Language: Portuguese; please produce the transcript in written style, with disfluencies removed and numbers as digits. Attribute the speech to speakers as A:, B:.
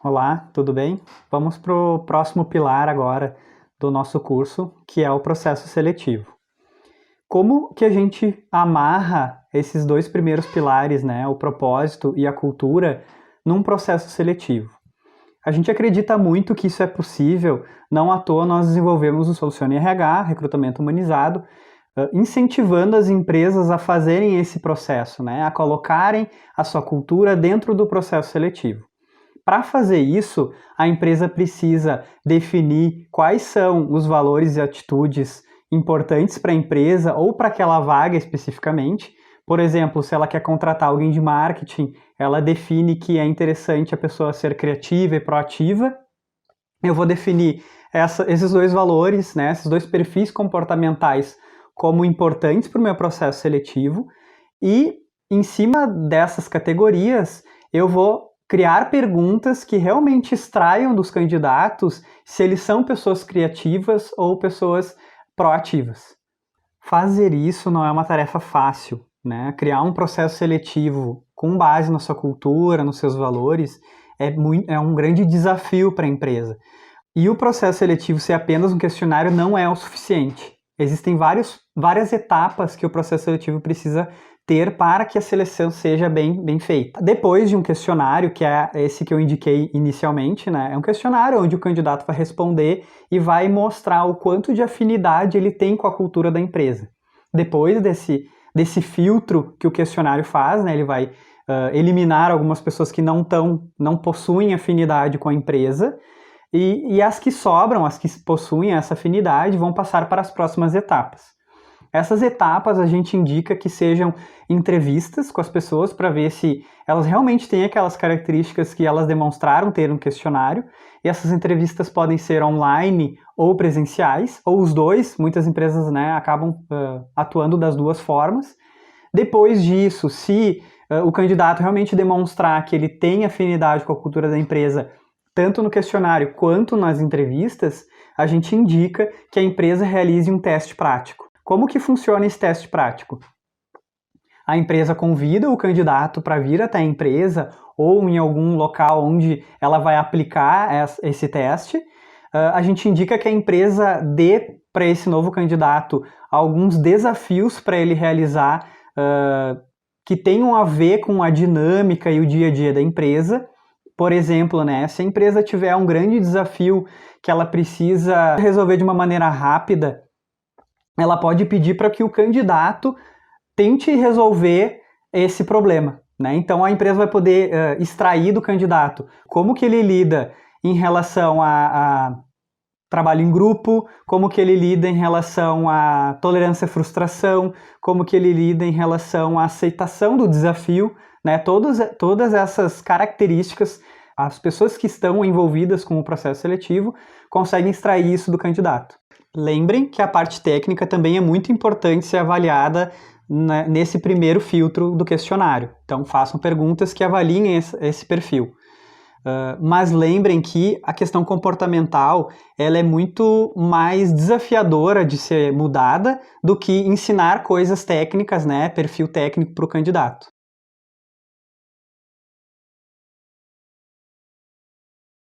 A: Olá, tudo bem? Vamos para o próximo pilar agora do nosso curso, que é o processo seletivo. Como que a gente amarra esses dois primeiros pilares, né, o propósito e a cultura, num processo seletivo? A gente acredita muito que isso é possível, não à toa nós desenvolvemos o Solucione RH, recrutamento humanizado, incentivando as empresas a fazerem esse processo, né, a colocarem a sua cultura dentro do processo seletivo. Para fazer isso, a empresa precisa definir quais são os valores e atitudes importantes para a empresa ou para aquela vaga especificamente. Por exemplo, se ela quer contratar alguém de marketing, ela define que é interessante a pessoa ser criativa e proativa. Eu vou definir esses dois valores, né, esses dois perfis comportamentais como importantes para o meu processo seletivo e, em cima dessas categorias, eu vou criar perguntas que realmente extraiam dos candidatos se eles são pessoas criativas ou pessoas proativas. Fazer isso não é uma tarefa fácil, né? Criar um processo seletivo com base na sua cultura, nos seus valores, é um grande desafio para a empresa. E o processo seletivo ser apenas um questionário não é o suficiente. Existem várias etapas que o processo seletivo precisa ter para que a seleção seja bem feita. Depois de um questionário, que é esse que eu indiquei inicialmente, né? É um questionário onde o candidato vai responder e vai mostrar o quanto de afinidade ele tem com a cultura da empresa. Depois desse filtro que o questionário faz, né? Ele vai eliminar algumas pessoas que não possuem afinidade com a empresa, e as que sobram, as que possuem essa afinidade, vão passar para as próximas etapas. Essas etapas a gente indica que sejam entrevistas com as pessoas para ver se elas realmente têm aquelas características que elas demonstraram ter no questionário. E essas entrevistas podem ser online ou presenciais, ou os dois. Muitas empresas, né, acabam atuando das duas formas. Depois disso, se o candidato realmente demonstrar que ele tem afinidade com a cultura da empresa, tanto no questionário quanto nas entrevistas, a gente indica que a empresa realize um teste prático. Como que funciona esse teste prático? A empresa convida o candidato para vir até a empresa ou em algum local onde ela vai aplicar esse teste. A gente indica que a empresa dê para esse novo candidato alguns desafios para ele realizar que tenham a ver com a dinâmica e o dia a dia da empresa. Por exemplo, né, se a empresa tiver um grande desafio que ela precisa resolver de uma maneira rápida, ela pode pedir para que o candidato tente resolver esse problema, né? Então a empresa vai poder extrair do candidato como que ele lida em relação a trabalho em grupo, como que ele lida em relação à tolerância à frustração, como que ele lida em relação à aceitação do desafio, né? Todas essas características, as pessoas que estão envolvidas com o processo seletivo conseguem extrair isso do candidato. Lembrem que a parte técnica também é muito importante ser avaliada nesse primeiro filtro do questionário. Então, façam perguntas que avaliem esse perfil. Mas lembrem que a questão comportamental ela é muito mais desafiadora de ser mudada do que ensinar coisas técnicas, né, perfil técnico para o candidato.